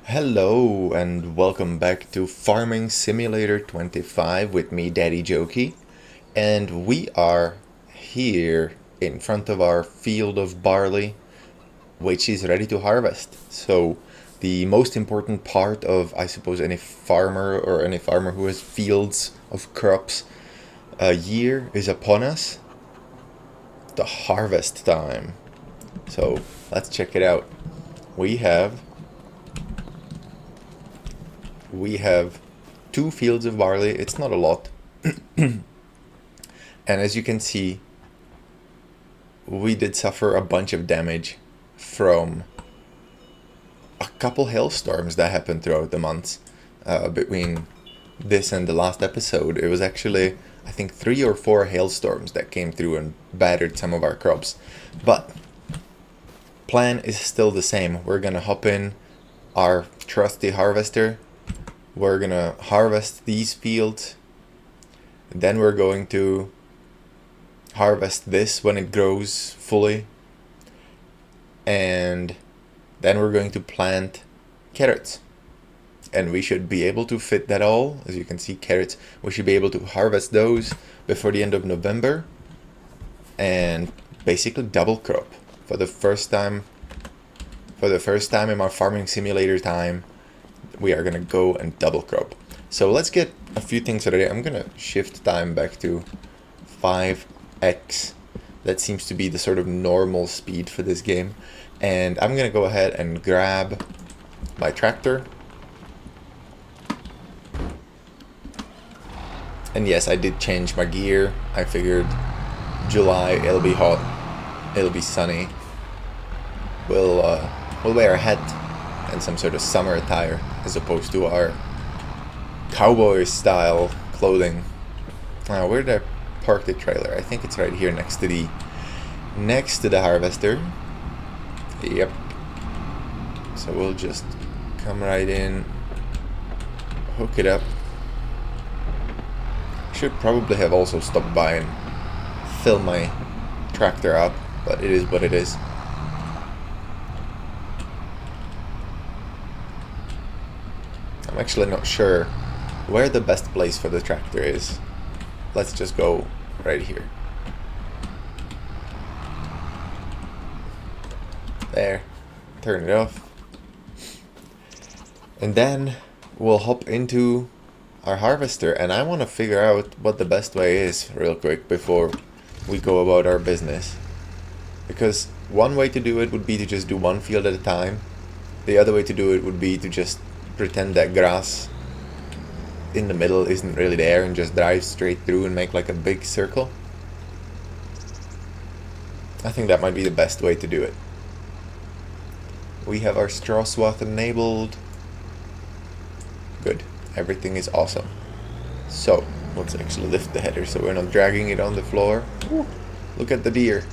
Hello and welcome back to Farming Simulator 25 with me, Daddy Jokey. And we are here in front of our field of barley, which is ready to harvest. So the most important part of, I suppose, any farmer who has fields of crops a year is upon us. The harvest time. So let's check it out. We have two fields of barley. It's not a lot. And as you can see, we did suffer a bunch of damage from a couple hailstorms that happened throughout the months between this and the last episode. It was actually, I think, 3 or 4 hailstorms that came through and battered some of our crops. But plan is still the same. We're gonna hop in our trusty harvester. We're gonna harvest these fields. Then we're going to harvest this when it grows fully. And then we're going to plant carrots. And we should be able to fit that all. As you can see, carrots, we should be able to harvest those before the end of November. And basically double crop for the first time. For the first time in our farming simulator time, we are gonna go and double crop. So let's get a few things ready. I'm gonna shift time back to 5x. That seems to be the sort of normal speed for this game. And I'm gonna go ahead and grab my tractor. And yes, I did change my gear. I figured July, it'll be hot, it'll be sunny. We'll wear a hat and some sort of summer attire as opposed to our cowboy style clothing. Where did I park the trailer? I think it's right here next to the harvester. Yep. So we'll just come right in, hook it up. Should probably have also stopped by and fill my tractor up, but it is what it is. I'm actually not sure where the best place for the tractor is. Let's just go right here. There. Turn it off. And then we'll hop into our harvester, and I want to figure out what the best way is real quick before we go about our business. Because one way to do it would be to just do one field at a time. The other way to do it would be to just pretend that grass in the middle isn't really there and just drive straight through and make like a big circle. I think that might be the best way to do it. We have our straw swath enabled. Good. Everything is awesome. So let's actually lift the header so we're not dragging it on the floor. Ooh, look at the deer.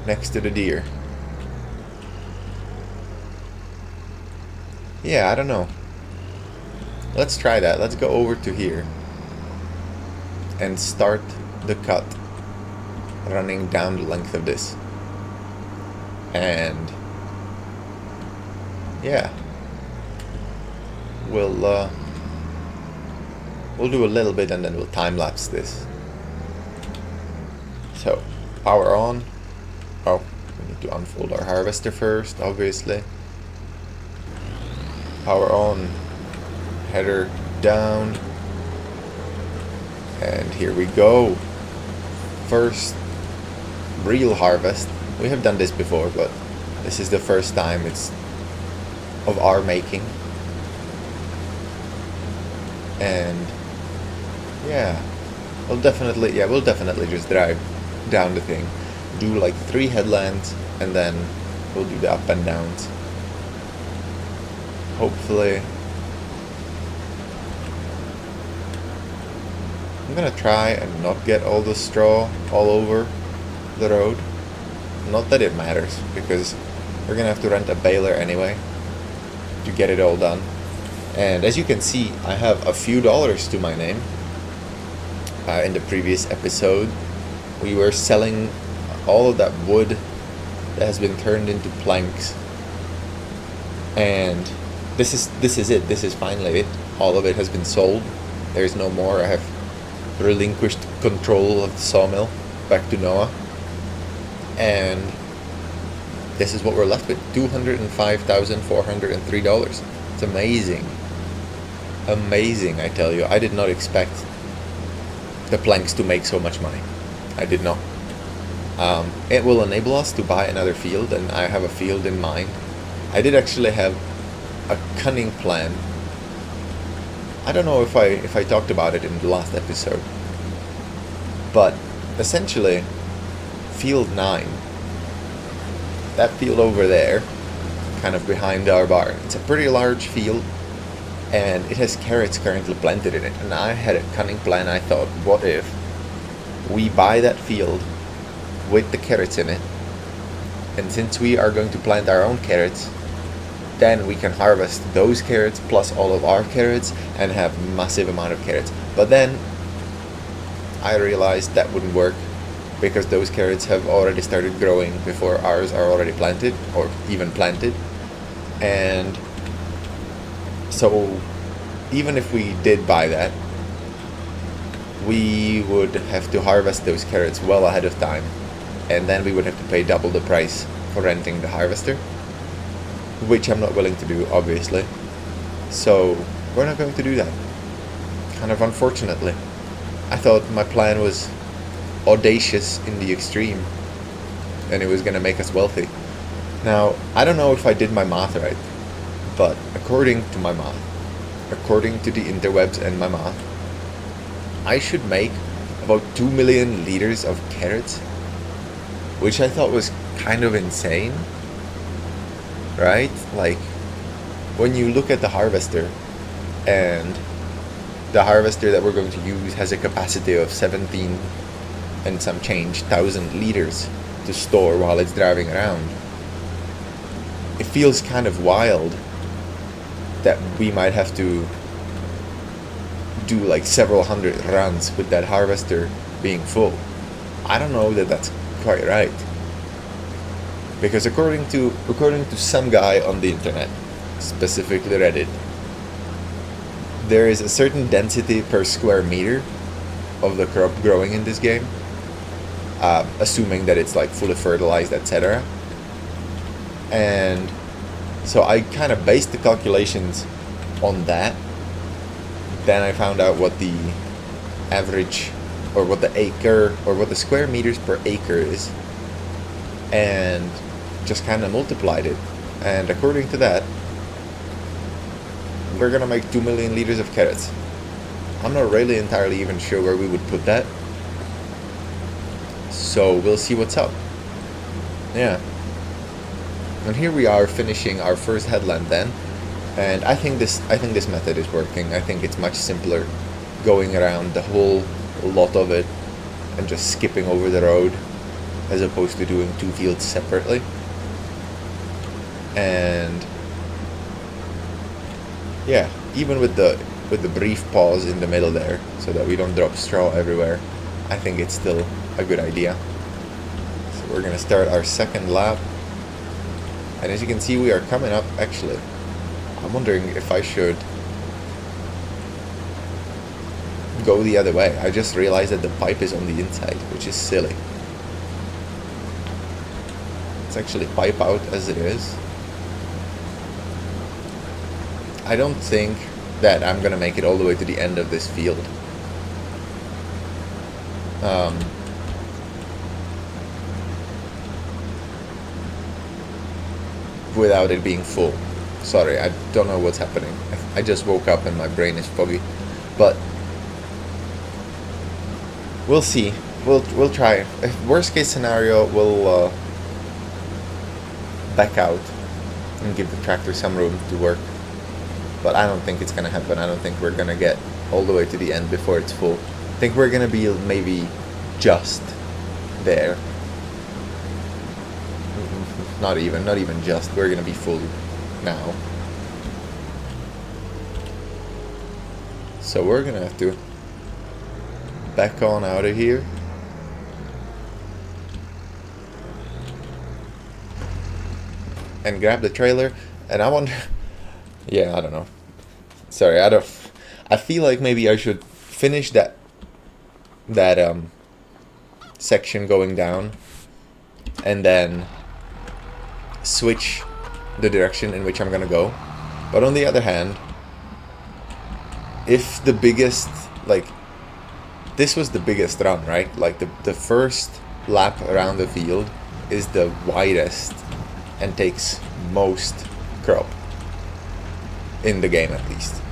Next to the deer. Yeah, I don't know. Let's try that. Let's go over to here and start the cut running down the length of this. And yeah, we'll do a little bit and then we'll time lapse this. So power on. Oh, we need to unfold our harvester first, obviously. Power on, header down, and here we go. First real harvest. We have done this before, but this is the first time it's of our making. And yeah, we'll definitely just drive down the thing, do like 3 headlands, and then we'll do the up and downs. Hopefully. I'm gonna try and not get all the straw all over the road. Not that it matters, because we're gonna have to rent a baler anyway to get it all done. And as you can see, I have a few dollars to my name. In the previous episode, we were selling all of that wood that has been turned into planks. And this is it. This is finally it. All of it has been sold. There's no more. I have relinquished control of the sawmill back to Noah, and this is what we're left with: $205,403. It's amazing, amazing. I tell you, I did not expect the planks to make so much money. I did not. It will enable us to buy another field, and I have a field in mind. I did actually have a cunning plan. I don't know if I talked about it in the last episode, but essentially, field 9, that field over there, kind of behind our barn, it's a pretty large field, and it has carrots currently planted in it. And I had a cunning plan. I thought, what if we buy that field with the carrots in it, and since we are going to plant our own carrots, then we can harvest those carrots plus all of our carrots and have massive amount of carrots. But then I realized that wouldn't work, because those carrots have already started growing before ours are already planted, or even planted. And so even if we did buy that, we would have to harvest those carrots well ahead of time, and then we would have to pay double the price for renting the harvester, which I'm not willing to do, obviously. So we're not going to do that, kind of unfortunately. I thought my plan was audacious in the extreme, and it was going to make us wealthy. Now, I don't know if I did my math right, but according to my math, according to the interwebs and my math, I should make about 2 million liters of carrots, which I thought was kind of insane, right? Like, when you look at the harvester, and the harvester that we're going to use has a capacity of 17 and some change thousand liters to store while it's driving around, it feels kind of wild that we might have to do like several hundred runs with that harvester being full. I don't know that that's quite right, because according to some guy on the internet, specifically Reddit, there is a certain density per square meter of the crop growing in this game, assuming that it's like fully fertilized, etc. And so I kind of based the calculations on that. Then I found out what the average, or what the acre, or what the square meters per acre is, and just kind of multiplied it. And according to that, we're gonna make 2 million liters of carrots. I'm not really entirely even sure where we would put that, so we'll see what's up. Yeah. And here we are finishing our first headland then, and I think this method is working. I think it's much simpler going around the whole lot of it and just skipping over the road, as opposed to doing two fields separately. And yeah, even with the brief pause in the middle there, so that we don't drop straw everywhere, I think it's still a good idea. So we're gonna start our second lap, and as you can see, we are coming up. Actually, I'm wondering if I should go the other way. I just realized that the pipe is on the inside, which is silly. Let's actually pipe out as it is. I don't think that I'm gonna make it all the way to the end of this field. Without it being full. Sorry, I don't know what's happening. I just woke up and my brain is foggy. But we'll see. We'll try. Worst case scenario, we'll back out and give the tractor some room to work. But I don't think it's gonna happen. I don't think we're gonna get all the way to the end before it's full. I think we're gonna be maybe just there. Not even just. We're gonna be full now. So we're gonna have to back on out of here. And grab the trailer. And I wonder, Yeah, I don't know. Sorry, I don't. I feel like maybe I should finish that section going down, and then switch the direction in which I'm gonna go. But on the other hand, if the biggest, like, this was the biggest run, right? Like the first lap around the field is the widest and takes most crop in the game, at least.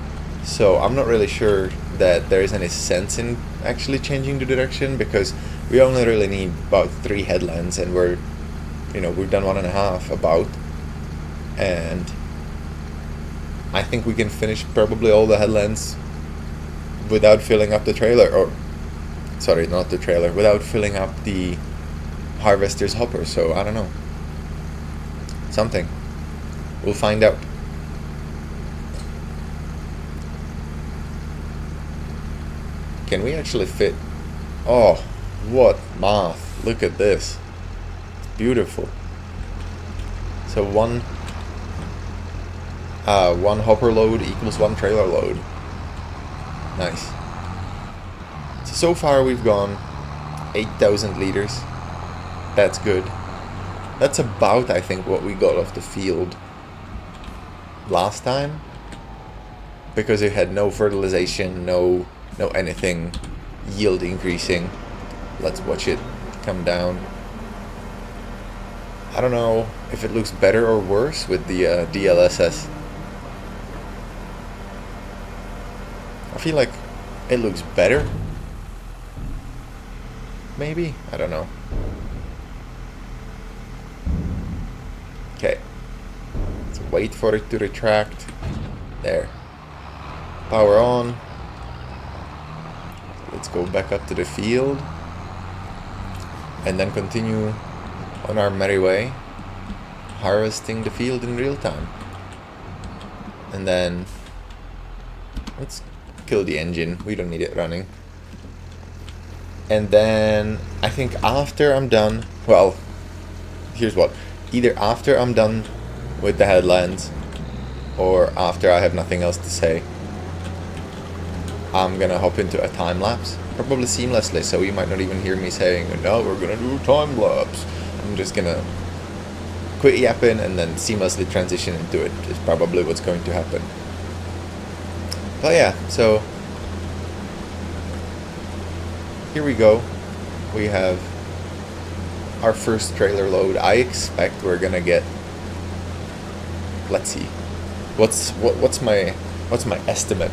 So I'm not really sure that there is any sense in actually changing the direction, because we only really need about 3 headlands, and we've done 1.5 about, and I think we can finish probably all the headlands without filling up the trailer, or sorry, not the trailer, without filling up the harvester's hopper. So I don't know, something, we'll find out. Can we actually fit? Oh, what math, look at this, beautiful. So one hopper load equals 1 trailer load. Nice. So far we've gone 8,000 liters. That's good. That's about, I think, what we got off the field last time, because it had no fertilization, no anything yield increasing. Let's watch it come down. I don't know if it looks better or worse with the DLSS. I feel like it looks better. Maybe? I don't know. Okay. Let's wait for it to retract. There. Power on. Let's go back up to the field. And then continue on our merry way, harvesting the field in real time. And then let's kill the engine, we don't need it running. And then I think after I'm done, well, here's what, either after I'm done with the headlands or after I have nothing else to say, I'm gonna hop into a time lapse, probably seamlessly, so you might not even hear me saying, now we're gonna do a time lapse. I'm just gonna quit yapping and then seamlessly transition into it, is probably what's going to happen. But yeah, so here we go. We have our first trailer load. I expect we're gonna get, let's see, what's my estimate?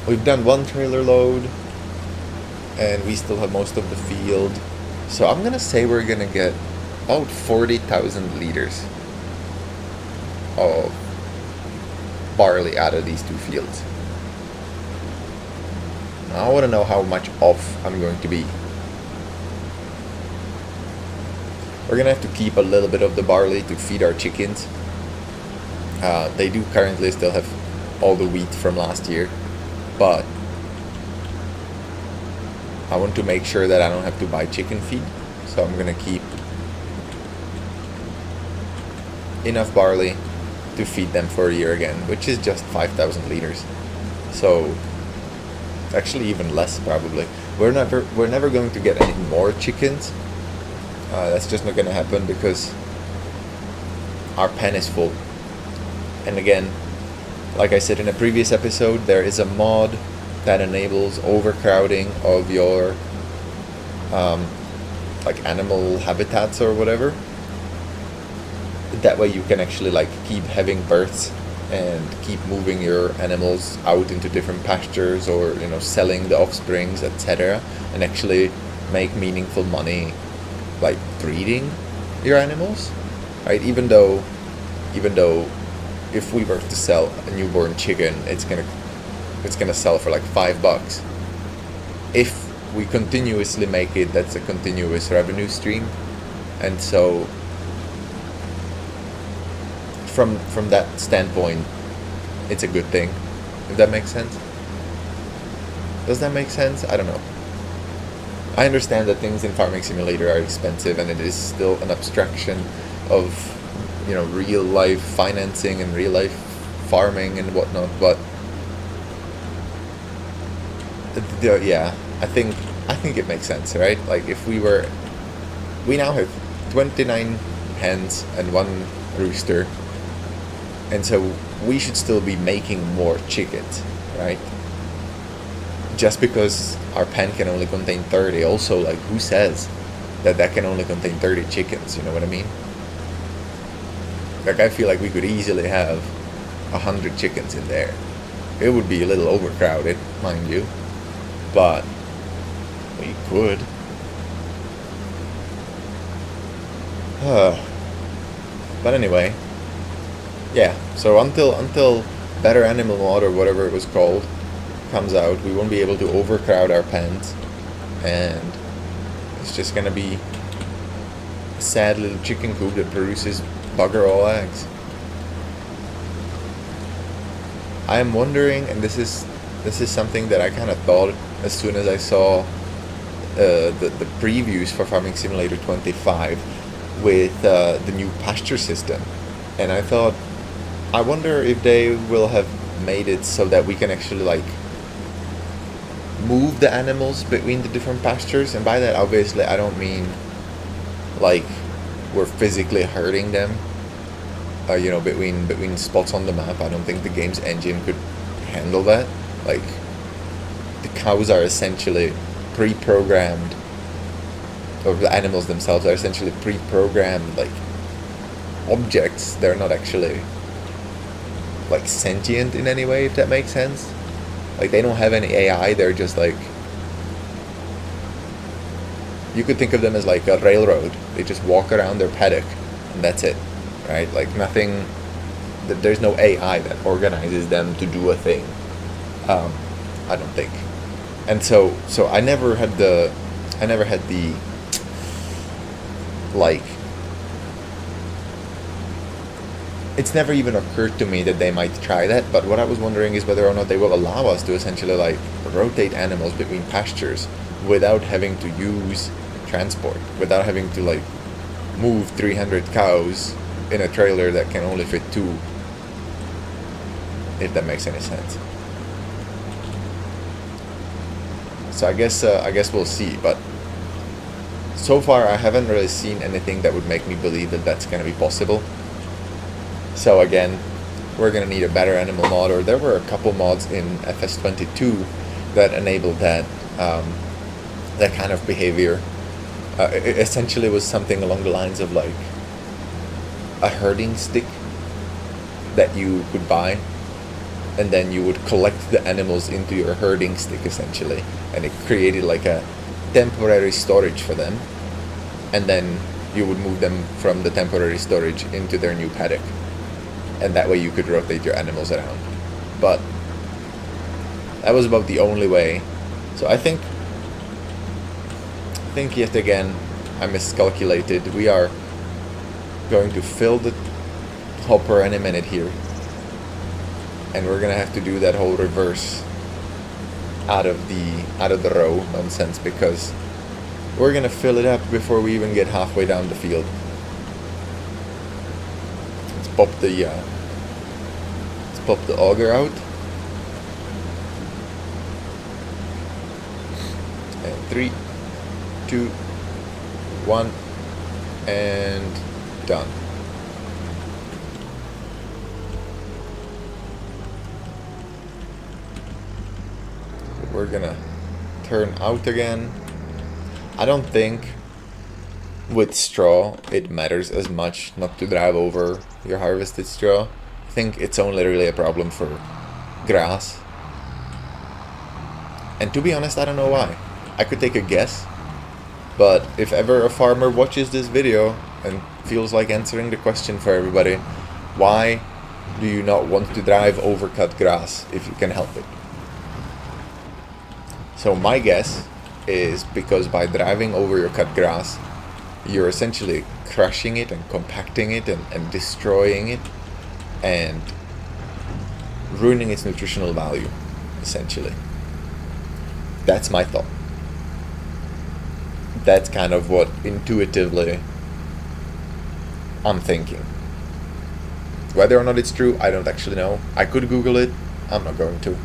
We've done 1 trailer load and we still have most of the field, so I'm gonna say we're gonna get about 40,000 liters of barley out of these 2 fields. Now I want to know how much off I'm going to be. We're gonna have to keep a little bit of the barley to feed our chickens. They do currently still have all the wheat from last year, but I want to make sure that I don't have to buy chicken feed, so I'm gonna keep enough barley to feed them for a year again, which is just 5,000 liters. So actually even less probably. We're never going to get any more chickens. That's just not gonna happen because our pen is full. And again, like I said in a previous episode, there is a mod that enables overcrowding of your like animal habitats or whatever. That way you can actually like keep having births and keep moving your animals out into different pastures, or selling the offsprings, etc., and actually make meaningful money like breeding your animals, right? Even though if we were to sell a newborn chicken, it's gonna sell for like $5. If we continuously make it, that's a continuous revenue stream. And so from that standpoint, it's a good thing, if that makes sense. Does that make sense? I don't know. I understand that things in Farming Simulator are expensive, and it is still an abstraction of real life financing and real life farming and whatnot, but yeah, I think it makes sense, right? Like if we now have 29 hens and 1 rooster, and so we should still be making more chickens, right? Just because our pen can only contain 30, also, like, who says that can only contain 30 chickens, you know what I mean? Like, I feel like we could easily have 100 chickens in there. It would be a little overcrowded, mind you, but we could. But anyway, yeah, so until Better Animal Mod, or whatever it was called, comes out, we won't be able to overcrowd our pens, and it's just gonna be a sad little chicken coop that produces bugger all eggs. I am wondering, and this is something that I kind of thought as soon as I saw the previews for Farming Simulator 25 with the new pasture system, and I thought, I wonder if they will have made it so that we can actually like move the animals between the different pastures. And by that, obviously, I don't mean like we're physically herding them, you know, between spots on the map. I don't think the game's engine could handle that. Like, the cows are essentially pre-programmed, or the animals themselves are essentially pre-programmed, like, objects. They're not actually like sentient in any way, if that makes sense. Like, they don't have any AI, they're just like, you could think of them as like a railroad. They just walk around their paddock and that's it, right? Like, nothing, there's no AI that organizes them to do a thing, I don't think. And so I never had the like, it's never even occurred to me that they might try that. But what I was wondering is whether or not they will allow us to essentially like rotate animals between pastures without having to use transport, without having to like move 300 cows in a trailer that can only fit 2, if that makes any sense. So I guess we'll see, but so far I haven't really seen anything that would make me believe that that's going to be possible. So again, we're going to need a Better Animal mod, or there were a couple mods in FS22 that enabled that that kind of behavior. It essentially was something along the lines of like a herding stick that you could buy, and then you would collect the animals into your herding stick essentially, and it created like a temporary storage for them, and then you would move them from the temporary storage into their new paddock, and that way you could rotate your animals around. But that was about the only way. So I think yet again I miscalculated. We are going to fill the hopper any minute here, and we're gonna have to do that whole reverse out of the row nonsense, because we're gonna fill it up before we even get halfway down the field. Let's pop the auger out, and 3, 2, 1, and done. We're gonna turn out again. I don't think with straw it matters as much not to drive over your harvested straw. I think it's only really a problem for grass. And to be honest, I don't know why. I could take a guess, but if ever a farmer watches this video and feels like answering the question for everybody, why do you not want to drive over cut grass if you can help it? So my guess is because by driving over your cut grass, you're essentially crushing it and compacting it and destroying it and ruining its nutritional value, essentially. That's my thought. That's kind of what intuitively I'm thinking. Whether or not it's true, I don't actually know. I could Google it. I'm not going to.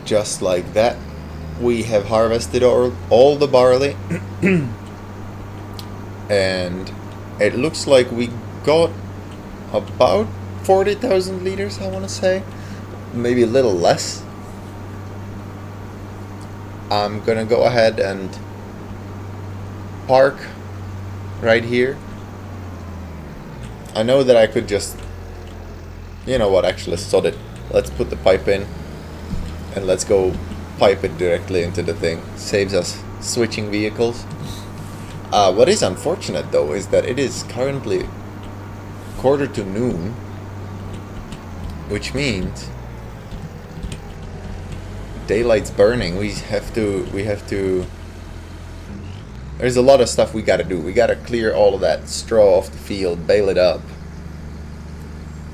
just like that, we have harvested all the barley. And it looks like we got about 40,000 liters, I want to say. Maybe a little less. I'm gonna go ahead and park right here. I know that I could just, you know what, actually sod it. Let's put the pipe in and let's go pipe it directly into the thing. Saves us switching vehicles. What is unfortunate though is that it is currently 12:45, which means daylight's burning. We have to there's a lot of stuff we gotta do. We gotta clear all of that straw off the field, bale it up,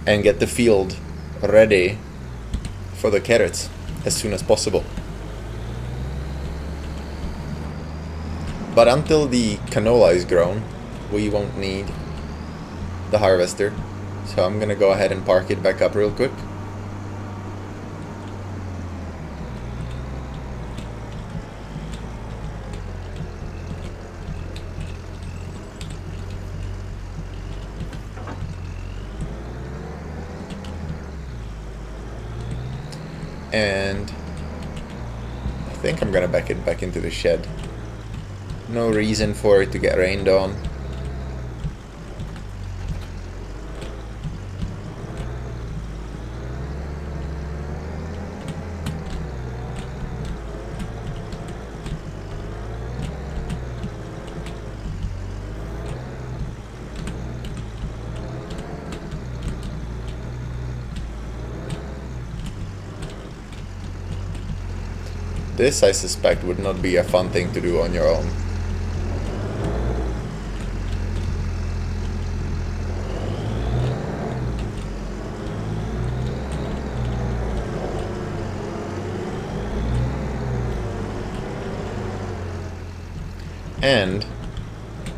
and get the field ready for the carrots as soon as possible. But until the canola is grown, we won't need the harvester. So I'm gonna go ahead and park it back up real quick. And I think I'm gonna back it back into the shed. No reason for it to get rained on. This, I suspect, would not be a fun thing to do on your own. And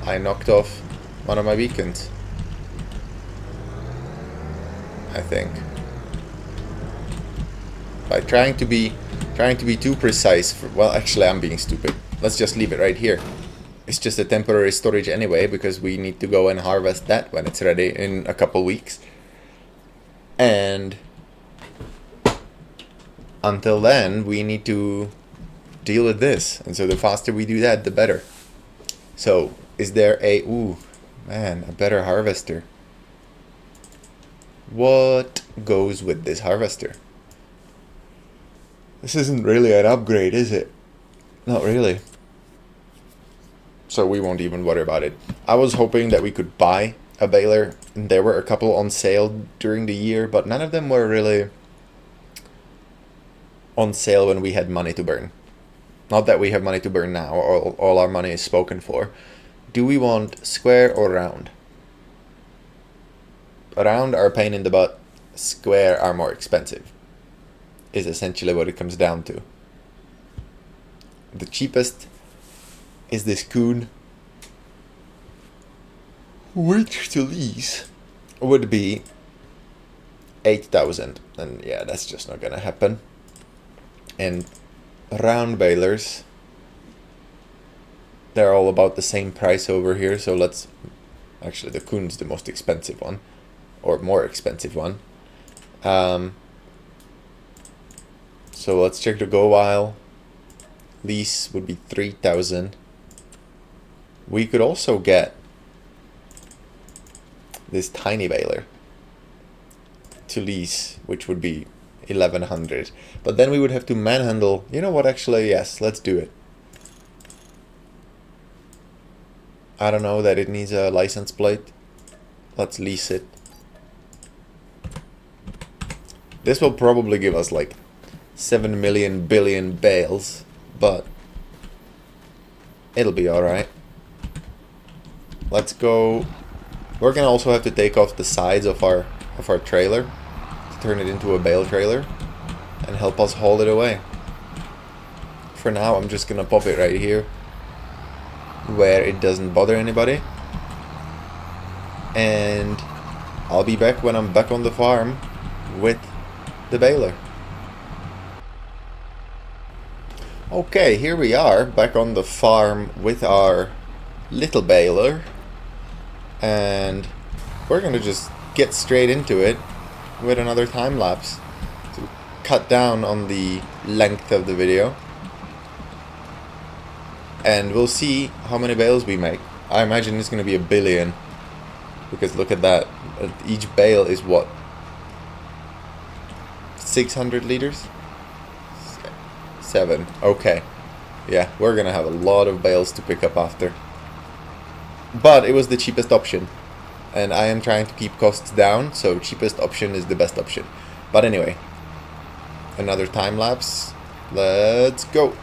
I knocked off one of my beacons, I think, by trying to be too precise. Well, actually, I'm being stupid. Let's just leave it right here. It's just a temporary storage anyway, because we need to go and harvest that when it's ready in a couple weeks. And until then, we need to deal with this. And so the faster we do that, the better. So, is there a... Ooh, man, a better harvester. What goes with this harvester? This isn't really an upgrade, is it? Not really. So we won't even worry about it. I was hoping that we could buy a baler. And there were a couple on sale during the year, but none of them were really on sale when we had money to burn. Not that we have money to burn now, all our money is spoken for. Do we want square or round? Round are a pain in the butt. Square are more expensive. Is essentially what it comes down to. The cheapest is this coon, which to lease would be 8,000, and yeah, that's just not gonna happen. And round balers, they're all about the same price over here, so let's... Actually, the coon's the most expensive one, or more expensive one. So let's check the go while. Lease would be 3,000. We could also get this tiny baler to lease, which would be 1,100. But then we would have to manhandle. You know what? Actually, yes, let's do it. I don't know that it needs a license plate. Let's lease it. This will probably give us like 7 million billion bales, but it'll be alright. Let's go. We're gonna also have to take off the sides of our trailer to turn it into a bale trailer and help us haul it away. For now, I'm just gonna pop it right here where it doesn't bother anybody, and I'll be back when I'm back on the farm with the baler. Okay, here we are, back on the farm with our little baler. And we're gonna just get straight into it with another time lapse to cut down on the length of the video. And we'll see how many bales we make. I imagine it's gonna be 1 billion. Because look at that. Each bale is what? 600 liters? 7. Okay. Yeah, we're gonna have a lot of bales to pick up after. But it was the cheapest option. And I am trying to keep costs down, so cheapest option is the best option. But anyway, another time lapse. Let's go.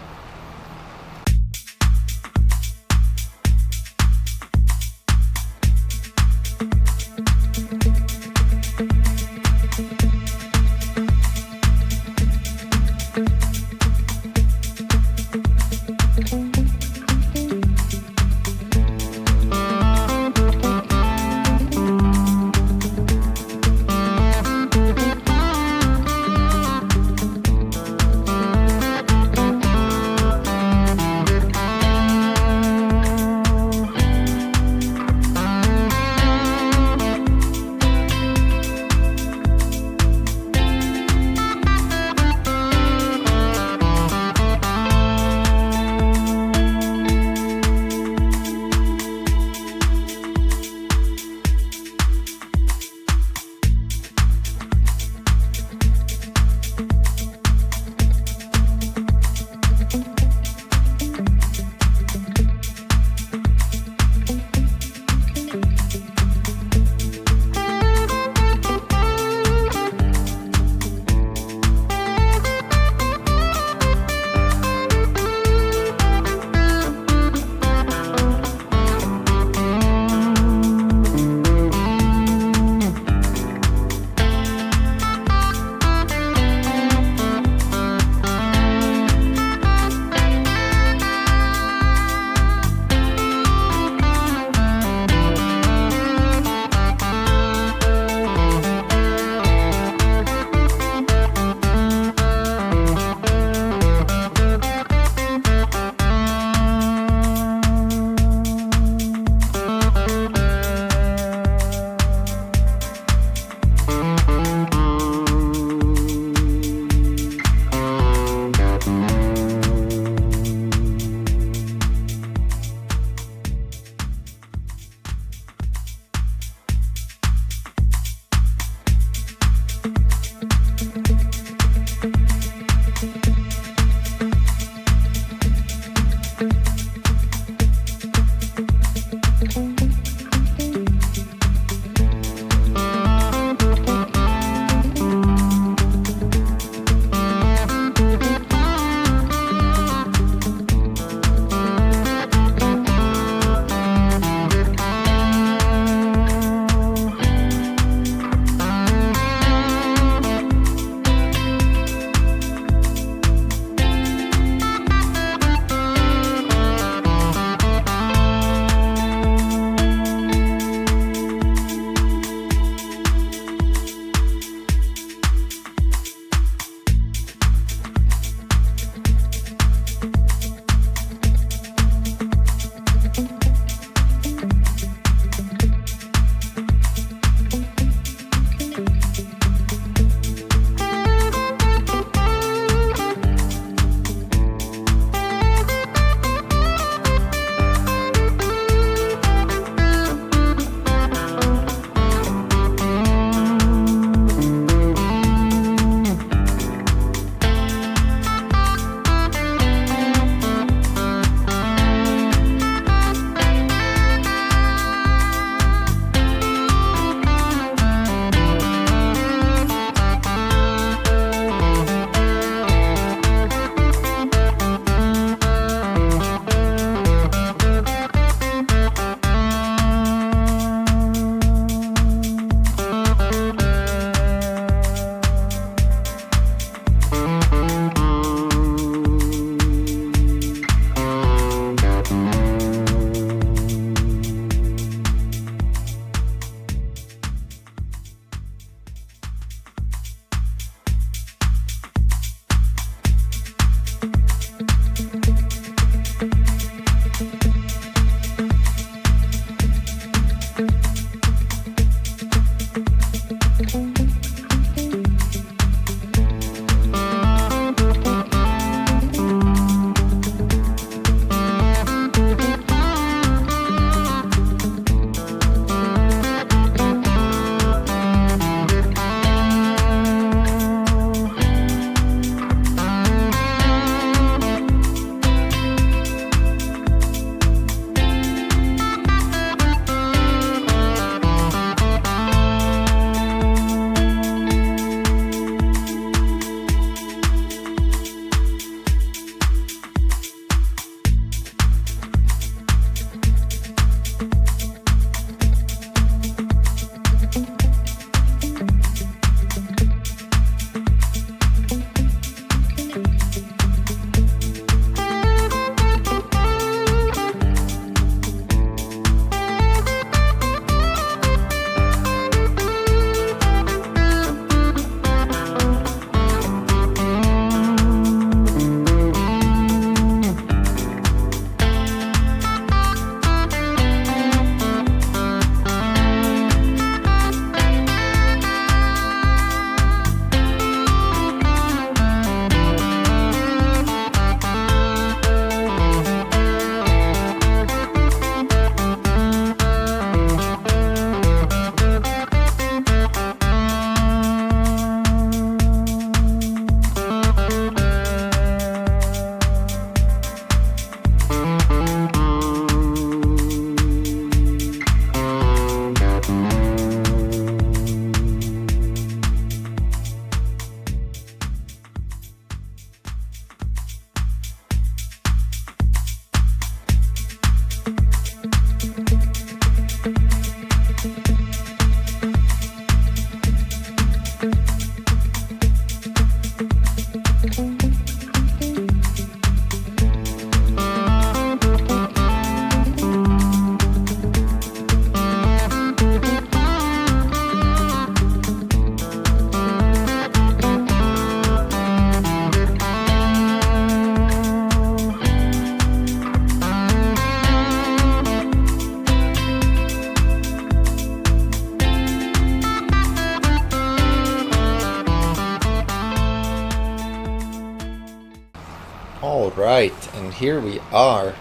Alright, and here we are,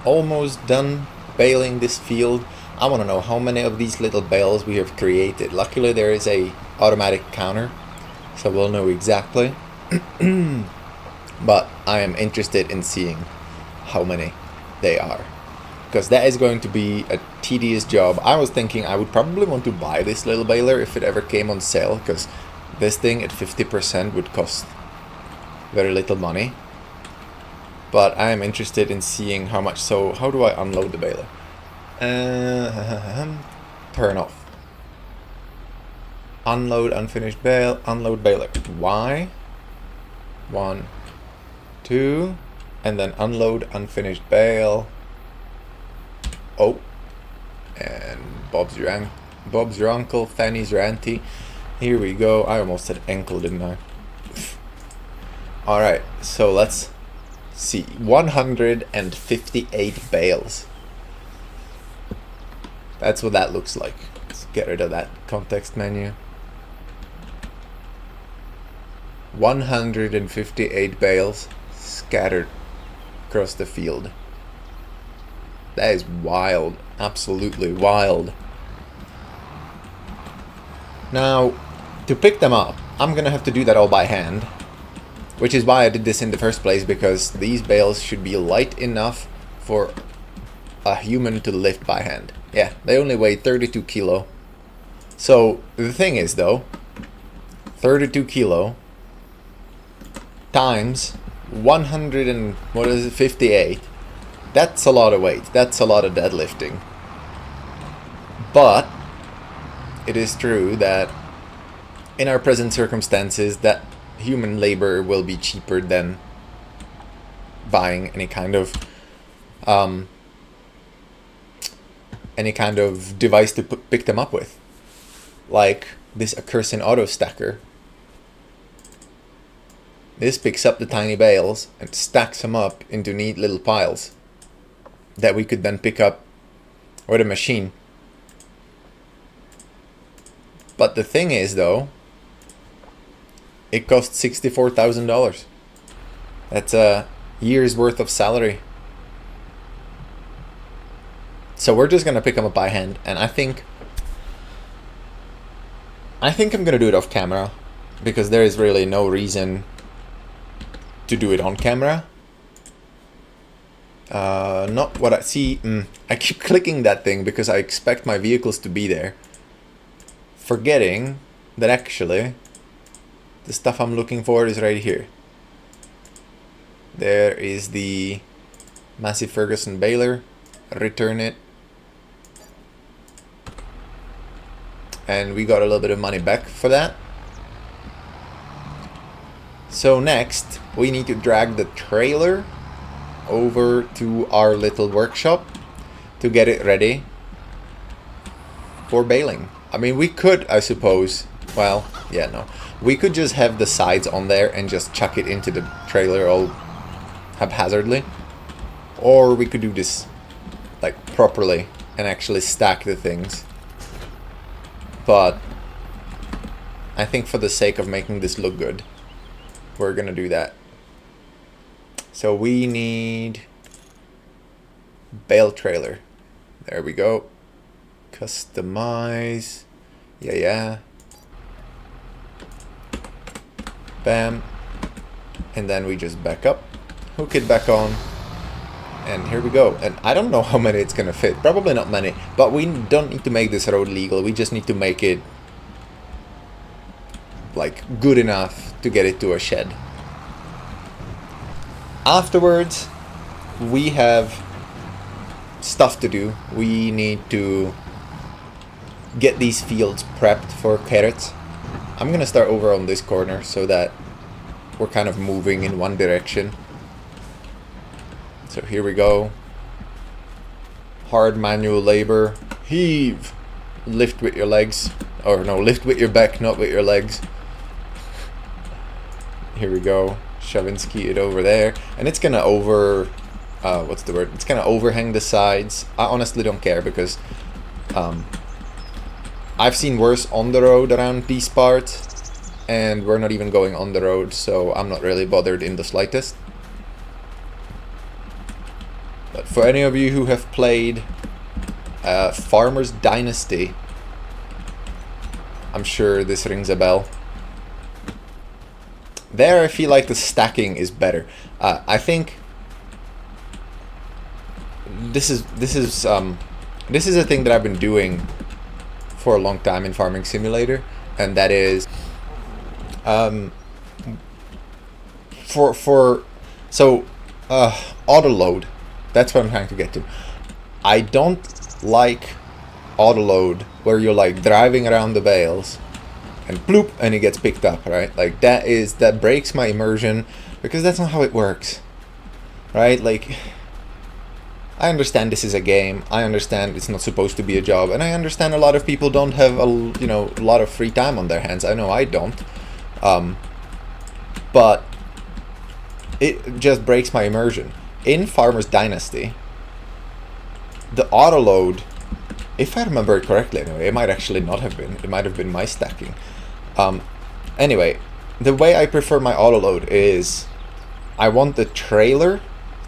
almost done baling this field. I want to know how many of these little bales we have created. Luckily there is a automatic counter, so we'll know exactly. But I am interested in seeing how many they are, because that is going to be a tedious job. I was thinking I would probably want to buy this little baler if it ever came on sale, because this thing at 50% would cost very little money. But I am interested in seeing how much. So how do I unload the baler? Turn off. Unload unfinished bale. Unload baler. Why? 1, 2, and then unload unfinished bale. Oh, and Bob's your uncle. Fanny's your auntie. Here we go. I almost said ankle, didn't I? All right. So let's see, 158 bales. That's what that looks like. Let's get rid of that context menu. 158 bales scattered across the field. That is wild. Absolutely wild. Now, to pick them up, I'm gonna have to do that all by hand. Which is why I did this in the first place, because these bales should be light enough for a human to lift by hand. Yeah, they only weigh 32 kilo. So the thing is though, 32 kilo times 158, that's a lot of weight. That's a lot of deadlifting. But it is true that in our present circumstances, that human labor will be cheaper than buying any kind of device to pick them up with, like this accursed auto stacker. This picks up the tiny bales and stacks them up into neat little piles that we could then pick up with a machine. But the thing is though, it costs $64,000. That's a year's worth of salary. So we're just gonna pick them up by hand, and I think I'm gonna do it off camera, because there is really no reason to do it on camera. Not what I see. I keep clicking that thing because I expect my vehicles to be there, forgetting that actually the stuff I'm looking for is right here. There is the Massey Ferguson baler. Return it. And we got a little bit of money back for that. So next, we need to drag the trailer over to our little workshop to get it ready for baling. I mean, we could, I suppose, well, yeah, no. We could just have the sides on there and just chuck it into the trailer all haphazardly. Or we could do this like properly and actually stack the things. But I think for the sake of making this look good, we're gonna do that. So we need bale trailer. There we go. Customize. Yeah. Bam. And then we just back up, hook it back on, and here we go. And I don't know how many it's gonna fit. Probably not many, but we don't need to make this road legal. We just need to make it like good enough to get it to a shed. Afterwards, we have stuff to do. We need to get these fields prepped for carrots. I'm gonna start over on this corner so that we're kind of moving in one direction. So here we go. Hard manual labor. Heave. Lift with your legs. Or no, lift with your back, not with your legs. Here we go. Shavinsky it over there. And it's gonna what's the word? It's gonna overhang the sides. I honestly don't care, because I've seen worse on the road around these parts, and we're not even going on the road, so I'm not really bothered in the slightest. But for any of you who have played Farmer's Dynasty, I'm sure this rings a bell. There I feel like the stacking is better. I think this is a thing that I've been doing for a long time in Farming Simulator, and that is auto load. That's what I'm trying to get to. I don't like auto load where you're like driving around the bales and bloop and it gets picked up, right? Like that breaks my immersion, because that's not how it works, right? Like, I understand this is a game, I understand it's not supposed to be a job, and I understand a lot of people don't have a lot of free time on their hands. I know I don't, but it just breaks my immersion. In Farmer's Dynasty, the auto load, if I remember it correctly anyway, it might actually not have been, it might have been my stacking. Anyway, the way I prefer my auto load is I want the trailer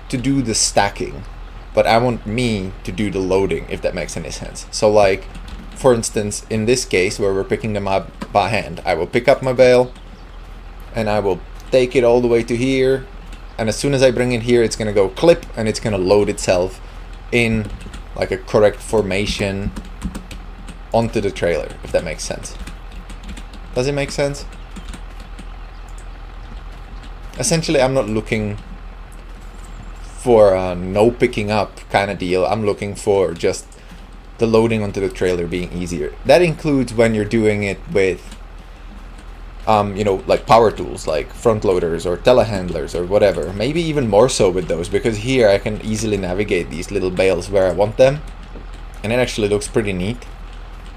to do the stacking, but I want me to do the loading, if that makes any sense. So like, for instance, in this case where we're picking them up by hand, I will pick up my bale and I will take it all the way to here, and as soon as I bring it here, it's gonna go clip and it's gonna load itself in like a correct formation onto the trailer, if that makes sense. Does it make sense? Essentially, I'm not looking for a no picking up kind of deal. I'm looking for just the loading onto the trailer being easier. That includes when you're doing it with like power tools like front loaders or telehandlers or whatever. Maybe even more so with those, because here I can easily navigate these little bales where I want them, and it actually looks pretty neat.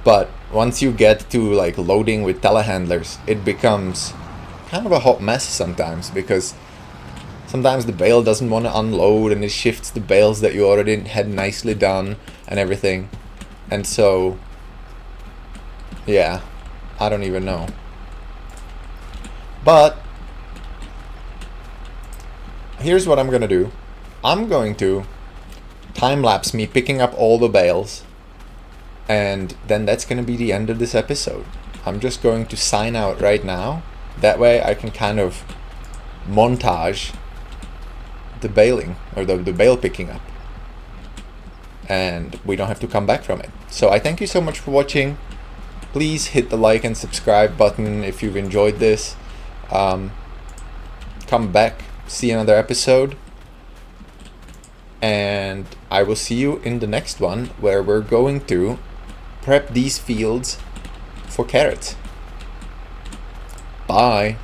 But once you get to like loading with telehandlers, it becomes kind of a hot mess sometimes, because sometimes the bale doesn't want to unload and it shifts the bales that you already had nicely done and everything. And so, yeah, I don't even know. But here's what I'm gonna do. I'm going to time-lapse me picking up all the bales, and then that's gonna be the end of this episode. I'm just going to sign out right now. That way I can kind of montage the baling, or the bale picking up, and we don't have to come back from it. So I thank you so much for watching. Please hit the like and subscribe button if you've enjoyed this. Come back, see another episode, and I will see you in the next one, where we're going to prep these fields for carrots. Bye.